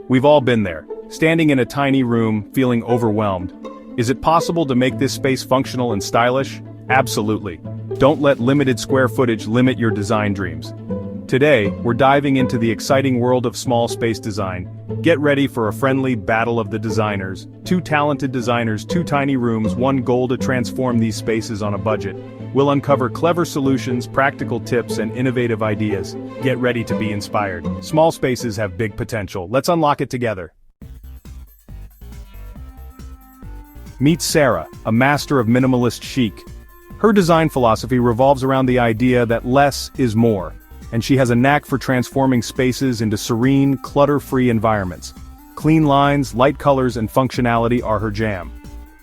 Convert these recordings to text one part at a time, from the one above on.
We've all been there, standing in a tiny room, feeling overwhelmed. Is it possible to make this space functional and stylish? Absolutely. Don't let limited square footage limit your design dreams. Today, we're diving into the exciting world of small space design. Get ready for a friendly battle of the designers. Two talented designers, two tiny rooms, one goal to transform these spaces on a budget. We'll uncover clever solutions, practical tips, and innovative ideas. Get ready to be inspired. Small spaces have big potential. Let's unlock it together. Meet Sarah, a master of minimalist chic. Her design philosophy revolves around the idea that less is more, and she has a knack for transforming spaces into serene, clutter-free environments. Clean lines, light colors, and functionality are her jam.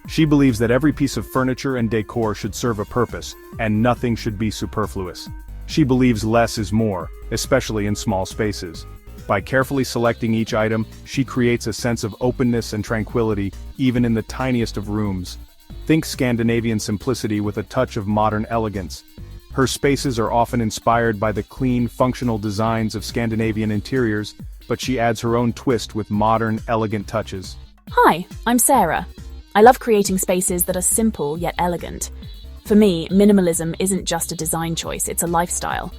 She believes that every piece of furniture and decor should serve a purpose, and nothing should be superfluous. She believes less is more, especially in small spaces. By carefully selecting each item, she creates a sense of openness and tranquility, even in the tiniest of rooms. Think Scandinavian simplicity with a touch of modern elegance. Her spaces are often inspired by the clean, functional designs of Scandinavian interiors, but she adds her own twist with modern, elegant touches. Hi, I'm Sarah. I love creating spaces that are simple yet elegant. For me, minimalism isn't just a design choice, it's a lifestyle.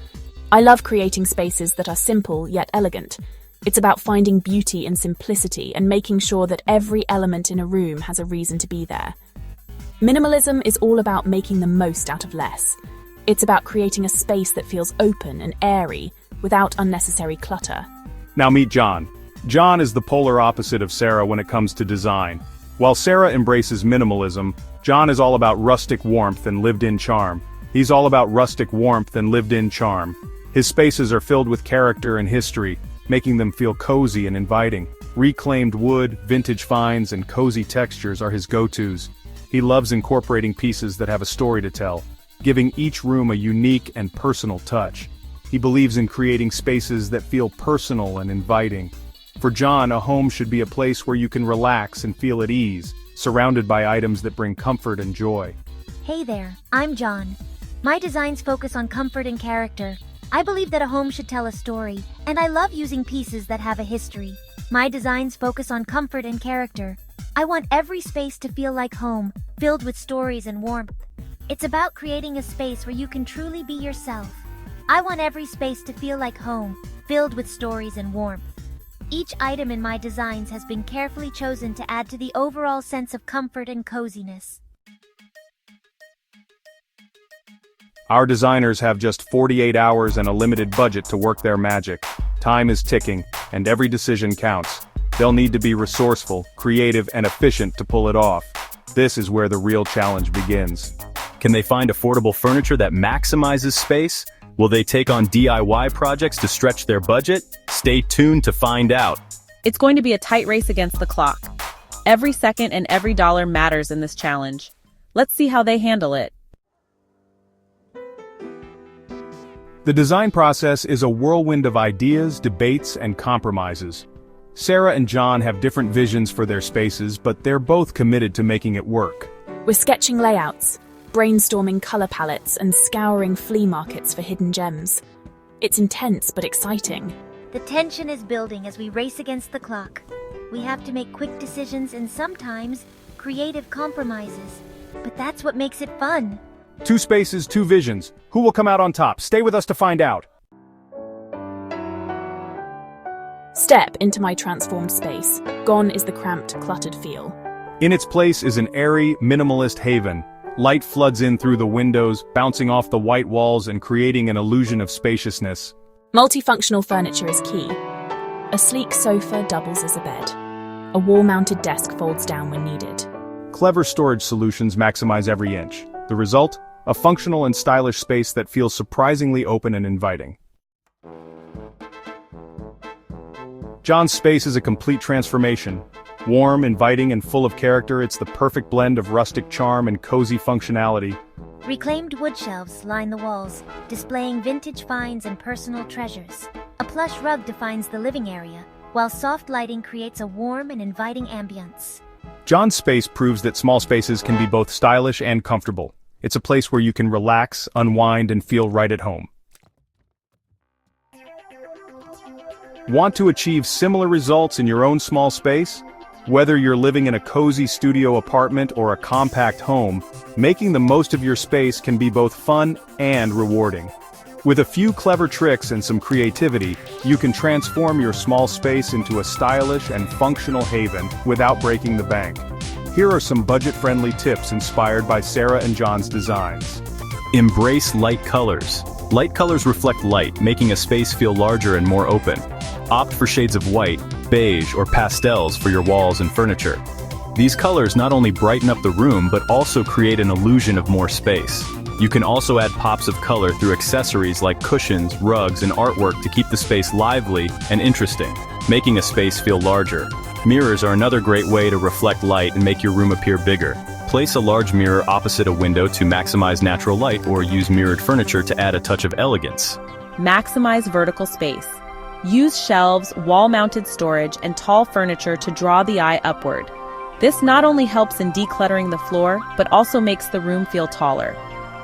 I love creating spaces that are simple yet elegant. It's about finding beauty in simplicity and making sure that every element in a room has a reason to be there. Minimalism is all about making the most out of less. It's about creating a space that feels open and airy, without unnecessary clutter. Now meet John. John is the polar opposite of Sarah when it comes to design. While Sarah embraces minimalism, John is all about rustic warmth and lived-in charm. He's all about rustic warmth and lived-in charm. His spaces are filled with character and history, making them feel cozy and inviting. Reclaimed wood, vintage finds, and cozy textures are his go-tos. He loves incorporating pieces that have a story to tell, giving each room a unique and personal touch. He believes in creating spaces that feel personal and inviting. For John, a home should be a place where you can relax and feel at ease, surrounded by items that bring comfort and joy. Hey there, I'm John. My designs focus on comfort and character. I believe that a home should tell a story, and I love using pieces that have a history. My designs focus on comfort and character. I want every space to feel like home, filled with stories and warmth. It's about creating a space where you can truly be yourself. I want every space to feel like home, filled with stories and warmth. Each item in my designs has been carefully chosen to add to the overall sense of comfort and coziness. Our designers have just 48 hours and a limited budget to work their magic. Time is ticking, and every decision counts. They'll need to be resourceful, creative, and efficient to pull it off. This is where the real challenge begins. Can they find affordable furniture that maximizes space? Will they take on DIY projects to stretch their budget? Stay tuned to find out. It's going to be a tight race against the clock. Every second and every dollar matters in this challenge. Let's see how they handle it. The design process is a whirlwind of ideas, debates, and compromises. Sarah and John have different visions for their spaces, but they're both committed to making it work. We're sketching layouts, brainstorming color palettes, and scouring flea markets for hidden gems. It's intense but exciting. The tension is building as we race against the clock. We have to make quick decisions and sometimes creative compromises. But that's what makes it fun. Two spaces, two visions. Who will come out on top? Stay with us to find out. Step into my transformed space. Gone is the cramped, cluttered feel. In its place is an airy, minimalist haven. Light floods in through the windows, bouncing off the white walls and creating an illusion of spaciousness. Multifunctional furniture is key. A sleek sofa doubles as a bed. A wall-mounted desk folds down when needed. Clever storage solutions maximize every inch. The result? A functional and stylish space that feels surprisingly open and inviting. John's space is a complete transformation. Warm, inviting, and full of character, it's the perfect blend of rustic charm and cozy functionality. Reclaimed wood shelves line the walls, displaying vintage finds and personal treasures. A plush rug defines the living area, while soft lighting creates a warm and inviting ambience. John's space proves that small spaces can be both stylish and comfortable. It's a place where you can relax, unwind, and feel right at home. Want to achieve similar results in your own small space? Whether you're living in a cozy studio apartment or a compact home, making the most of your space can be both fun and rewarding. With a few clever tricks and some creativity, you can transform your small space into a stylish and functional haven without breaking the bank. Here are some budget-friendly tips inspired by Sarah and John's designs. Embrace light colors. Light colors reflect light, making a space feel larger and more open. Opt for shades of white, beige, or pastels for your walls and furniture. These colors not only brighten up the room but also create an illusion of more space. You can also add pops of color through accessories like cushions, rugs, and artwork to keep the space lively and interesting, making a space feel larger. Mirrors are another great way to reflect light and make your room appear bigger. Place a large mirror opposite a window to maximize natural light, or use mirrored furniture to add a touch of elegance. Maximize vertical space. Use shelves, wall-mounted storage, and tall furniture to draw the eye upward. This not only helps in decluttering the floor, but also makes the room feel taller.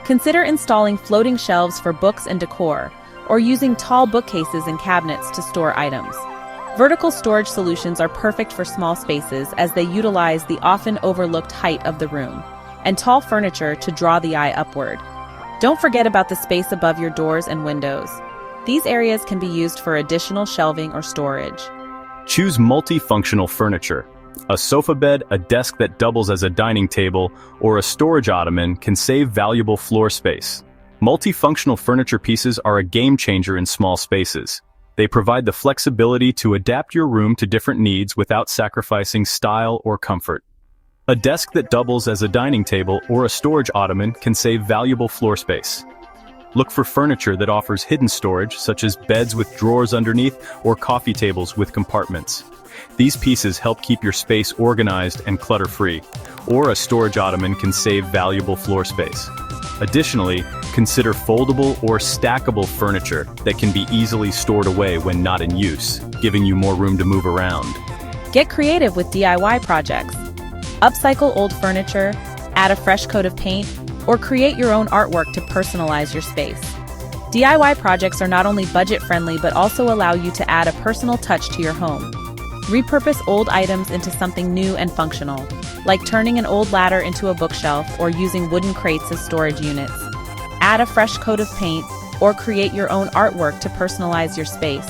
Consider installing floating shelves for books and decor, or using tall bookcases and cabinets to store items. Vertical storage solutions are perfect for small spaces as they utilize the often overlooked height of the room, and tall furniture to draw the eye upward. Don't forget about the space above your doors and windows. These areas can be used for additional shelving or storage. Choose multifunctional furniture. A sofa bed, a desk that doubles as a dining table, or a storage ottoman can save valuable floor space. Multifunctional furniture pieces are a game changer in small spaces. They provide the flexibility to adapt your room to different needs without sacrificing style or comfort. A desk that doubles as a dining table or a storage ottoman can save valuable floor space. Look for furniture that offers hidden storage, such as beds with drawers underneath or coffee tables with compartments. These pieces help keep your space organized and clutter-free, or a storage ottoman can save valuable floor space. Additionally, consider foldable or stackable furniture that can be easily stored away when not in use, giving you more room to move around. Get creative with DIY projects. Upcycle old furniture, add a fresh coat of paint, or create your own artwork to personalize your space. DIY projects are not only budget-friendly but also allow you to add a personal touch to your home. Repurpose old items into something new and functional, like turning an old ladder into a bookshelf or using wooden crates as storage units. Add a fresh coat of paint or create your own artwork to personalize your space.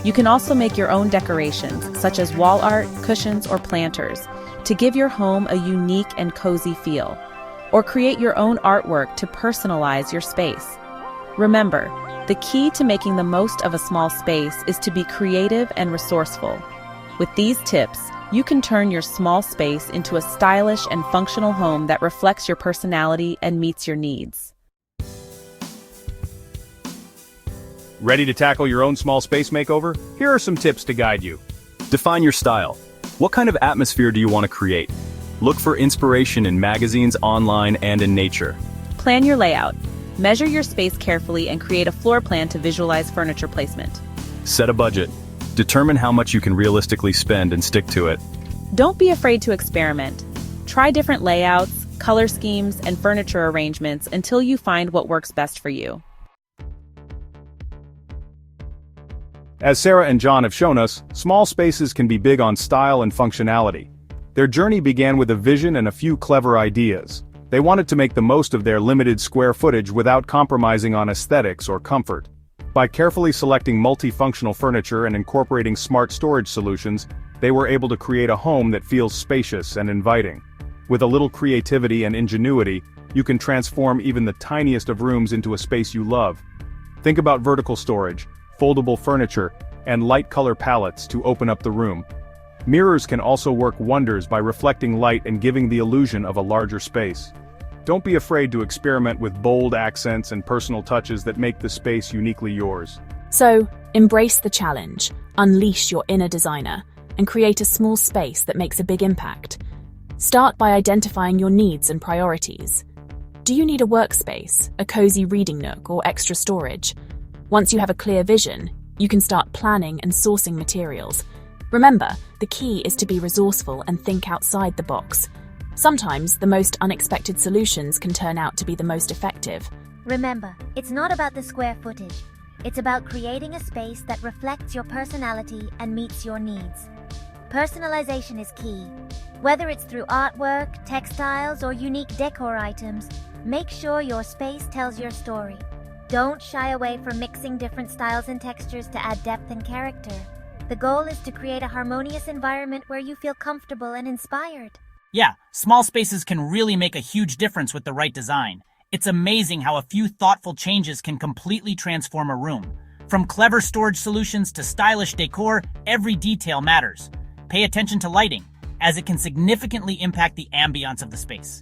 You can also make your own decorations, such as wall art, cushions, or planters, to give your home a unique and cozy feel. Or create your own artwork to personalize your space. Remember, the key to making the most of a small space is to be creative and resourceful. With these tips, you can turn your small space into a stylish and functional home that reflects your personality and meets your needs. Ready to tackle your own small space makeover? Here are some tips to guide you. Define your style. What kind of atmosphere do you want to create? Look for inspiration in magazines, online, and in nature. Plan your layout. Measure your space carefully and create a floor plan to visualize furniture placement. Set a budget. Determine how much you can realistically spend and stick to it. Don't be afraid to experiment. Try different layouts, color schemes, and furniture arrangements until you find what works best for you. As Sarah and John have shown us, small spaces can be big on style and functionality. Their journey began with a vision and a few clever ideas. They wanted to make the most of their limited square footage without compromising on aesthetics or comfort. By carefully selecting multifunctional furniture and incorporating smart storage solutions, they were able to create a home that feels spacious and inviting. With a little creativity and ingenuity, you can transform even the tiniest of rooms into a space you love. Think about vertical storage, foldable furniture, and light color palettes to open up the room. Mirrors can also work wonders by reflecting light and giving the illusion of a larger space. Don't be afraid to experiment with bold accents and personal touches that make the space uniquely yours. So, embrace the challenge, unleash your inner designer, and create a small space that makes a big impact. Start by identifying your needs and priorities. Do you need a workspace, a cozy reading nook, or extra storage? Once you have a clear vision, you can start planning and sourcing materials. Remember, the key is to be resourceful and think outside the box. Sometimes, the most unexpected solutions can turn out to be the most effective. Remember, it's not about the square footage. It's about creating a space that reflects your personality and meets your needs. Personalization is key. Whether it's through artwork, textiles, or unique decor items, make sure your space tells your story. Don't shy away from mixing different styles and textures to add depth and character. The goal is to create a harmonious environment where you feel comfortable and inspired. Yeah, small spaces can really make a huge difference with the right design. It's amazing how a few thoughtful changes can completely transform a room. From clever storage solutions to stylish decor, every detail matters. Pay attention to lighting, as it can significantly impact the ambiance of the space.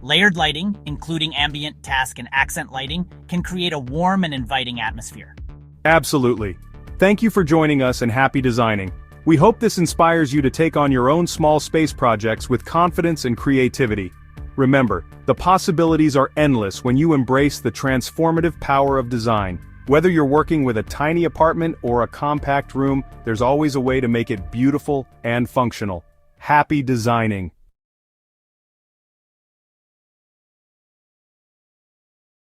Layered lighting, including ambient, task, and accent lighting, can create a warm and inviting atmosphere. Absolutely. Thank you for joining us and happy designing. We hope this inspires you to take on your own small space projects with confidence and creativity. Remember, the possibilities are endless when you embrace the transformative power of design. Whether you're working with a tiny apartment or a compact room, there's always a way to make it beautiful and functional. Happy designing!